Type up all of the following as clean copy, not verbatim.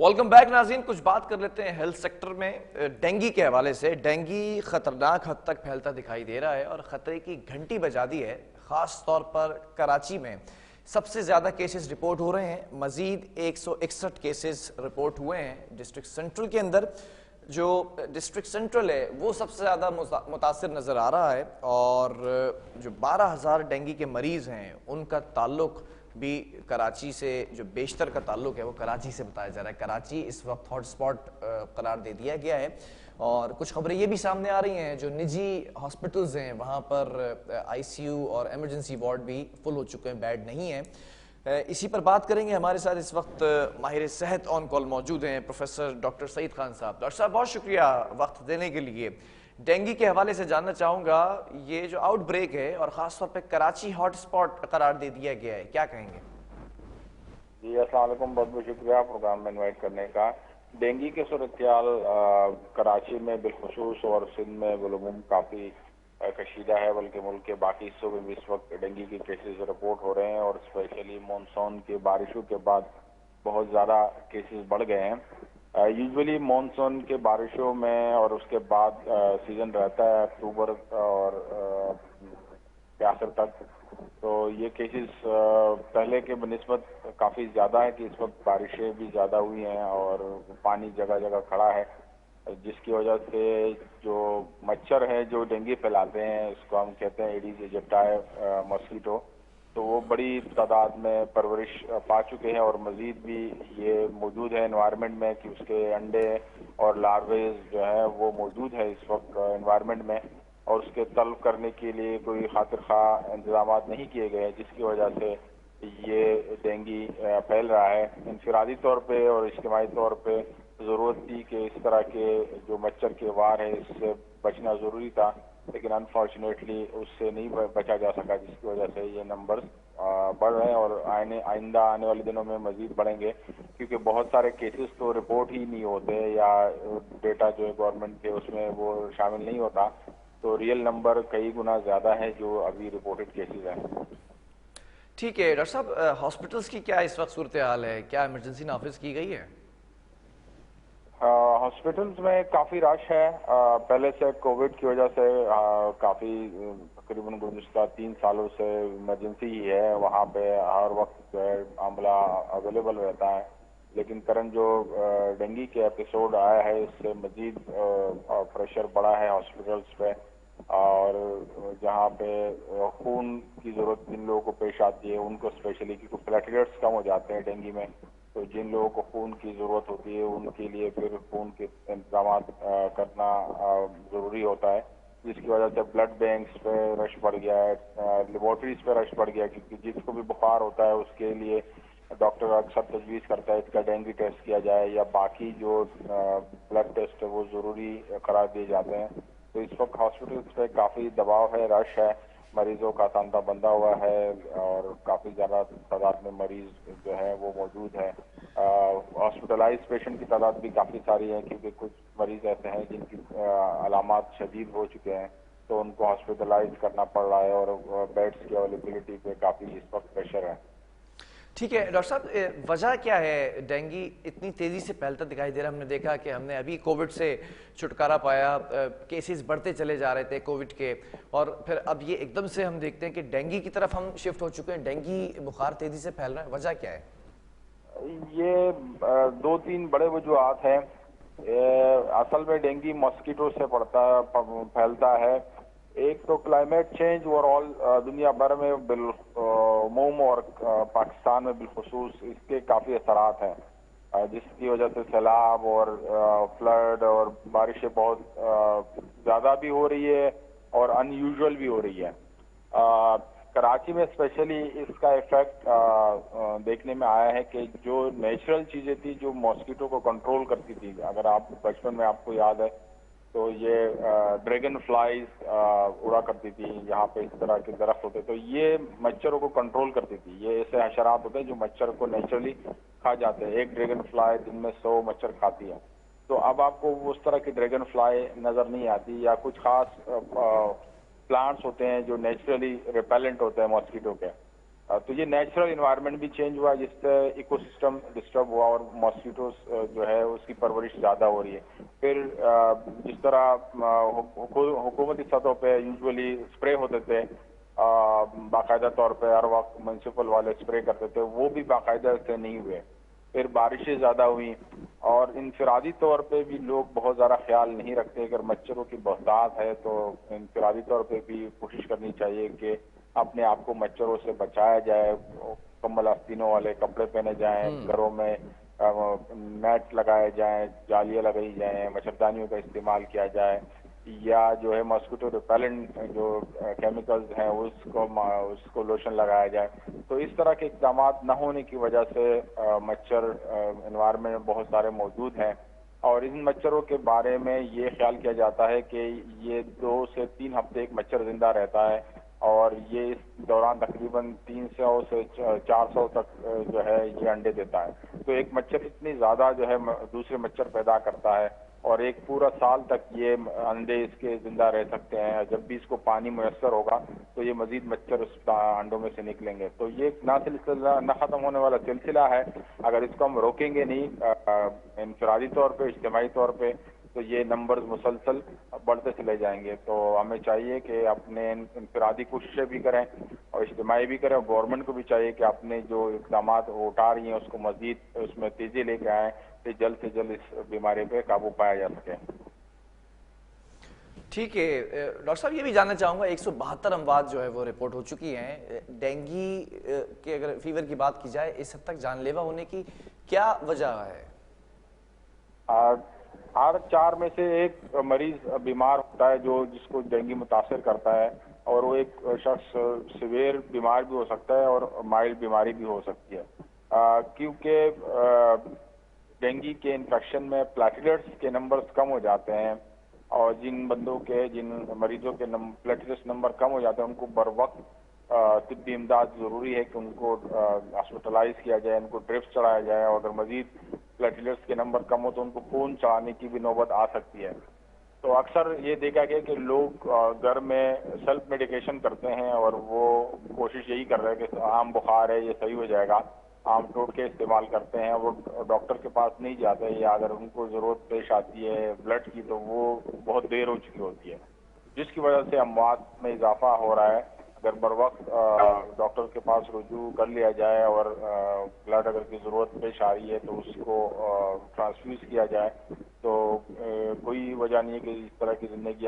Welcome back ناظرین، کچھ بات کر لیتے ہیں ہیلتھ سیکٹر میں ڈینگی کے حوالے سے۔ ڈینگی خطرناک حد تک پھیلتا دکھائی دے رہا ہے اور خطرے کی گھنٹی بجا دی ہے۔ خاص طور پر کراچی میں سب سے زیادہ کیسز رپورٹ ہو رہے ہیں، مزید 161 کیسز رپورٹ ہوئے ہیں۔ ڈسٹرکٹ سینٹرل کے اندر جو ڈسٹرکٹ سینٹرل ہے وہ سب سے زیادہ متاثر نظر آ رہا ہے، اور جو 12,000 ڈینگی کے مریض ہیں ان کا تعلق بھی کراچی سے، جو بیشتر کا تعلق ہے وہ کراچی سے بتایا جا رہا ہے۔ کراچی اس وقت ہاٹ سپاٹ قرار دے دیا گیا ہے، اور کچھ خبریں یہ بھی سامنے آ رہی ہیں جو نجی ہاسپٹلز ہیں وہاں پر آئی سی یو اور ایمرجنسی وارڈ بھی فل ہو چکے ہیں، بیڈ نہیں ہیں۔ اسی پر بات کریں گے۔ ہمارے ساتھ اس وقت ماہر صحت آن کال موجود ہیں، پروفیسر ڈاکٹر سعید خان صاحب۔ ڈاکٹر صاحب بہت شکریہ وقت دینے کے لیے۔ ڈینگی کے حوالے سے جاننا چاہوں گا، یہ جو آؤٹ بریک ہے اور خاص طور پہ کراچی ہاٹ سپاٹ قرار دے دیا گیا ہے، کیا کہیں گے؟ جی السلام علیکم، بہت بہت شکریہ پروگرام میں انوائٹ کرنے کا۔ ڈینگی کے صورتحال کراچی میں بالخصوص اور سندھ میں بالعموم کافی کشیدہ ہے، بلکہ ملک کے باقی حصوں میں بھی اس وقت ڈینگی کے کیسز رپورٹ ہو رہے ہیں، اور اسپیشلی مانسون کی بارشوں کے بعد بہت زیادہ کیسز بڑھ گئے ہیں۔ یوزولی مانسون کے بارشوں میں اور اس کے بعد سیزن رہتا ہے اکتوبر اور کے آخر تک، تو یہ کیسز پہلے کے بنسبت کافی زیادہ ہے کہ اس وقت بارشیں بھی زیادہ ہوئی ہیں اور پانی جگہ جگہ کھڑا ہے، جس کی وجہ سے جو مچھر ہے جو ڈینگی پھیلاتے ہیں، اس کو ہم کہتے ہیں ایڈیز ایجپٹائی ماسکیٹو، تو وہ بڑی تعداد میں پرورش پا چکے ہیں، اور مزید بھی یہ موجود ہے انوائرمنٹ میں کہ اس کے انڈے اور لارویز جو ہے وہ موجود ہے اس وقت انوائرمنٹ میں، اور اس کے طلب کرنے کے لیے کوئی خاطر خواہ انتظامات نہیں کیے گئے، جس کی وجہ سے یہ ڈینگی پھیل رہا ہے۔ انفرادی طور پہ اور اجتماعی طور پہ ضرورت تھی کہ اس طرح کے جو مچھر کے وار ہے اس سے بچنا ضروری تھا، لیکن انفارچونیٹلی اس سے نہیں بچا جا سکا، جس کی وجہ سے یہ نمبرز بڑھ رہے ہیں، اور آئندہ آنے والے دنوں میں مزید بڑھیں گے، کیونکہ بہت سارے کیسز تو رپورٹ ہی نہیں ہوتے، یا ڈیٹا جو ہے گورنمنٹ کے اس میں وہ شامل نہیں ہوتا، تو ریئل نمبر کئی گنا زیادہ ہے جو ابھی رپورٹڈ کیسز ہیں۔ ٹھیک ہے ڈاکٹر صاحب، ہاسپٹلس کی کیا اس وقت صورتحال ہے؟ کیا ایمرجنسی نافذ کی گئی ہے؟ ہاسپٹلز میں کافی رش ہے، پہلے سے کووڈ کی وجہ سے کافی تقریباً گزشتہ 3 سالوں سے ایمرجنسی ہی ہے، وہاں پہ ہر وقت جو ہے عملہ اویلیبل رہتا ہے، لیکن کرنٹ جو ڈینگی کے ایپیسوڈ آیا ہے اس سے مزید پریشر بڑھا ہے ہاسپٹلز پہ، اور جہاں پہ خون کی ضرورت جن لوگوں کو پیش آتی ہے ان کو اسپیشلی، کیونکہ پلیٹلیٹس کم ہو جاتے ہیں ڈینگی میں، تو جن لوگوں کو خون کی ضرورت ہوتی ہے ان کے لیے پھر خون کے انتظامات کرنا ضروری ہوتا ہے، جس کی وجہ سے بلڈ بینکس پہ رش بڑھ گیا ہے، لیبارٹریز پہ رش بڑھ گیا ہے، کیونکہ جس کو بھی بخار ہوتا ہے اس کے لیے ڈاکٹر اکثر تجویز کرتا ہے اس کا ڈینگی ٹیسٹ کیا جائے، یا باقی جو بلڈ ٹیسٹ ہے وہ ضروری قرار دیے جاتے ہیں۔ تو اس وقت ہاسپٹلس پہ کافی دباؤ ہے، رش ہے، مریضوں کا تانتا بندہ ہوا ہے، اور کافی زیادہ تعداد میں مریض جو ہے وہ موجود ہے۔ ہاسپٹلائز پیشنٹ کی تعداد بھی کافی ساری ہے، کیونکہ کچھ مریض ایسے ہیں جن کی علامات شدید ہو چکے ہیں، تو ان کو ہاسپٹلائز کرنا پڑ رہا ہے، اور بیڈس کی اویلیبلٹی پہ کافی اس وقت پریشر ہے۔ ٹھیک ہے ڈاکٹر صاحب، وجہ کیا ہے ڈینگی اتنی تیزی سے پھیلتا دکھائی دے رہا ہے؟ ہم نے دیکھا کہ ہم نے ابھی کووڈ سے چھٹکارا پایا، کیسز بڑھتے چلے جا رہے تھے کووڈ کے، اور پھر اب یہ ایک دم سے ہم دیکھتے ہیں کہ ڈینگی کی طرف ہم شفٹ ہو چکے ہیں، ڈینگی بخار تیزی سے پھیل رہا ہے، وجہ کیا ہے؟ یہ 2-3 بڑے وجوہات ہیں۔ اصل میں ڈینگی ماسکیٹو سے پھیلتا ہے۔ ایک تو کلائمیٹ چینج اوور آل دنیا بھر میں بالعموم اور پاکستان میں بالخصوص اس کے کافی اثرات ہیں، جس کی وجہ سے سیلاب اور فلڈ اور بارشیں بہت زیادہ بھی ہو رہی ہے اور ان یوزول بھی ہو رہی ہے۔ کراچی میں اسپیشلی اس کا ایفیکٹ دیکھنے میں آیا ہے کہ جو نیچرل چیزیں تھی جو ماسکیٹو کو کنٹرول کرتی تھی، اگر آپ بچپن میں آپ کو یاد ہے تو یہ ڈریگن فلائز اڑا کرتی تھی یہاں پہ، اس طرح کے درخت ہوتے، تو یہ مچھروں کو کنٹرول کرتی تھی۔ یہ ایسے حشرات ہوتے ہیں جو مچھر کو نیچرلی کھا جاتے ہیں، ایک ڈریگن فلائی دن میں 100 مچھر کھاتی ہے، تو اب آپ کو اس طرح کی ڈریگن فلائی نظر نہیں آتی، یا کچھ خاص پلانٹس ہوتے ہیں جو نیچرلی ریپیلنٹ ہوتے ہیں ماسکیٹو کے، تو یہ نیچرل انوائرمنٹ بھی چینج ہوا جس سے ایکو سسٹم ڈسٹرب ہوا اور ماسکیٹوز جو ہے اس کی پرورش زیادہ ہو رہی ہے. پھر جس طرح حکومتی سطحوں پہ یوزولی اسپرے ہوتے تھے باقاعدہ طور پہ ہر وقت میونسپل والے اسپرے کرتے تھے, وہ بھی باقاعدہ سے نہیں ہوئے. پھر بارشیں زیادہ ہوئیں اور انفرادی طور پہ بھی لوگ بہت زیادہ خیال نہیں رکھتے. اگر مچھروں کی بہتات ہے تو انفرادی طور پہ بھی کوشش کرنی چاہیے کہ اپنے آپ کو مچھروں سے بچایا جائے. کمبل آستینوں والے کپڑے پہنے جائیں, گھروں میں نیٹ لگائے جائیں, جالیاں لگائی جائیں, مچھردانیوں کا استعمال کیا جائے, یا جو ہے ماسکیٹو ریپیلنٹ جو کیمیکلز ہیں اس کو لوشن لگایا جائے. تو اس طرح کے اقدامات نہ ہونے کی وجہ سے مچھر انوائرمنٹ میں بہت سارے موجود ہیں, اور ان مچھروں کے بارے میں یہ خیال کیا جاتا ہے کہ یہ 2 سے 3 ہفتے ایک مچھر زندہ رہتا ہے, اور یہ اس دوران تقریباً 300 سے 400 تک جو ہے یہ انڈے دیتا ہے. تو ایک مچھر اتنی زیادہ جو ہے دوسرے مچھر پیدا کرتا ہے, اور ایک پورا سال تک یہ انڈے اس کے زندہ رہ سکتے ہیں. جب بھی اس کو پانی میسر ہوگا تو یہ مزید مچھر اس انڈوں میں سے نکلیں گے. تو یہ نہ ختم ہونے والا سلسلہ ہے. اگر اس کو ہم روکیں گے نہیں انفرادی طور پہ, اجتماعی طور پہ, تو یہ نمبرز مسلسل بڑھتے چلے جائیں گے. تو ہمیں چاہیے کہ اپنے انفرادی کوششیں بھی کریں اور اجتماعی بھی کریں, اور گورنمنٹ کو بھی چاہیے کہ اپنے جو اقدامات وہ اٹھا رہی ہیں اس کو مزید اس میں تیزی لے کے آئیں کہ جلد سے جلد اس بیماری پہ قابو پایا جا سکے. ٹھیک ہے ڈاکٹر صاحب, یہ بھی جاننا چاہوں گا 172 اموات جو ہے وہ رپورٹ ہو چکی ہیں. ڈینگی کے اگر فیور کی بات کی جائے اس حد تک جان لیوا ہونے کی کیا وجہ ہے؟ ہر 4 میں سے ایک مریض بیمار ہوتا ہے جس کو ڈینگی متاثر کرتا ہے, اور وہ ایک شخص سیویئر بیمار بھی ہو سکتا ہے اور مائلڈ بیماری بھی ہو سکتی ہے. کیونکہ ڈینگی کے انفیکشن میں پلیٹلیٹس کے نمبرز کم ہو جاتے ہیں, اور جن مریضوں کے پلیٹلیٹس نمبر کم ہو جاتے ہیں ان کو بر وقت طبی امداد ضروری ہے کہ ان کو ہاسپٹلائز کیا جائے, ان کو ڈرپس چڑھایا جائے, اور اگر مزید پلیٹلیٹس کے نمبر کم ہو تو ان کو خون چڑھانے کی بھی نوبت آ سکتی ہے. تو اکثر یہ دیکھا گیا کہ لوگ گھر میں سیلف میڈیکیشن کرتے ہیں, اور وہ کوشش یہی کر رہے ہیں کہ عام بخار ہے یہ صحیح ہو جائے گا, عام ٹوٹکے استعمال کرتے ہیں, وہ ڈاکٹر کے پاس نہیں جاتے, یا اگر ان کو ضرورت پیش آتی ہے بلڈ کی تو وہ بہت دیر ہو چکی ہوتی ہے, جس کی وجہ سے اموات میں اضافہ ہو رہا ہے. اگر بر وقت ڈاکٹر کے پاس رجوع کر لیا جائے اور بلڈ اگر کی ضرورت پیش آ رہی ہے تو اس کو ٹرانسفیوز کیا جائے تو کوئی وجہ نہیں ہے کہ اس طرح کی زندگی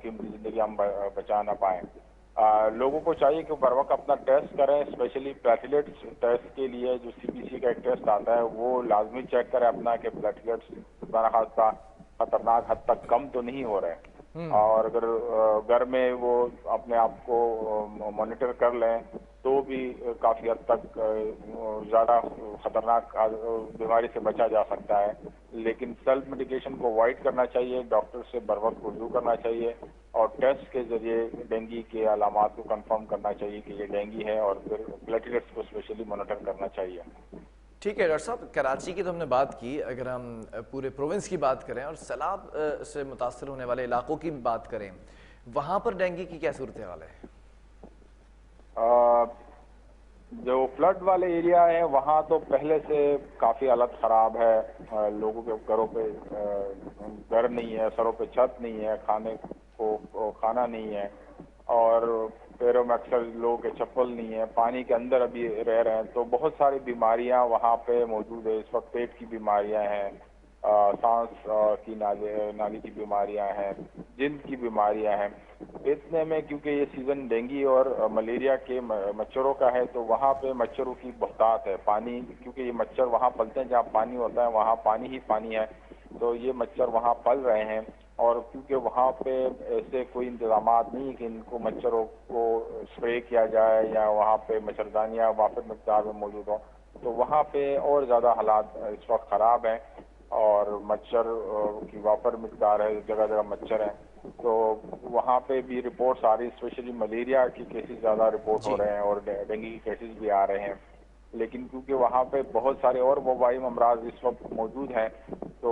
قیمتی زندگی ہم بچا نہ پائیں. لوگوں کو چاہیے کہ بر وقت اپنا ٹیسٹ کریں, اسپیشلی پلیٹلیٹس ٹیسٹ کے لیے جو CBC کا ایک ٹیسٹ آتا ہے وہ لازمی چیک کریں اپنا کہ پلیٹلیٹس خاصہ خطرناک حد تک کم تو نہیں ہو رہے ہیں, اور اگر گھر میں وہ اپنے آپ کو مانیٹر کر لیں تو بھی کافی حد تک زیادہ خطرناک بیماری سے بچا جا سکتا ہے. لیکن سیلف میڈیکیشن کو اوائڈ کرنا چاہیے, ڈاکٹر سے بر وقت رجوع کرنا چاہیے, اور ٹیسٹ کے ذریعے ڈینگی کے علامات کو کنفرم کرنا چاہیے کہ یہ ڈینگی ہے, اور پھر پلیٹلیٹس کو اسپیشلی مانیٹر کرنا چاہیے. ٹھیک ہے ڈاکٹر صاحب, کراچی کی تو ہم نے بات کی, اگر ہم پورے پروونس کی بات کریں اور سیلاب سے متاثر ہونے والے علاقوں کی بات کریں, وہاں پر ڈینگی کی کیا صورتحال ہے؟ جو فلڈ والے ایریا ہیں وہاں تو پہلے سے کافی حالت خراب ہے, لوگوں کے گھروں پہ گھر نہیں ہے, سروں پہ چھت نہیں ہے, کھانے کو کھانا نہیں ہے, اور پیروں میں اکثر لوگوں کے چپل نہیں ہے, پانی کے اندر ابھی رہ رہے ہیں. تو بہت ساری بیماریاں وہاں پہ موجود ہے اس وقت. پیٹ کی بیماریاں ہیں, سانس کی نالی کی بیماریاں ہیں, جلد کی بیماریاں ہیں. اتنے میں کیونکہ یہ سیزن ڈینگی اور ملیریا کے مچھروں کا ہے تو وہاں پہ مچھروں کی بہتات ہے. پانی, کیونکہ یہ مچھر وہاں پلتے ہیں جہاں پانی ہوتا ہے, وہاں پانی ہی پانی ہے, تو یہ مچھر وہاں پل رہے ہیں. اور کیونکہ وہاں پہ ایسے کوئی انتظامات نہیں کہ ان کو مچھروں کو اسپرے کیا جائے یا وہاں پہ مچھردانیاں وافر مقدار میں موجود ہوں, تو وہاں پہ اور زیادہ حالات اس وقت خراب ہیں, اور مچھر کی وافر مقدار ہے, جگہ جگہ مچھر ہیں. تو وہاں پہ بھی رپورٹس آ رہی, اسپیشلی ملیریا کی کیسز زیادہ رپورٹ ہو رہے ہیں اور ڈینگی کے کیسز بھی آ رہے ہیں. لیکن کیونکہ وہاں پہ بہت سارے اور وبائی امراض اس وقت موجود ہیں, تو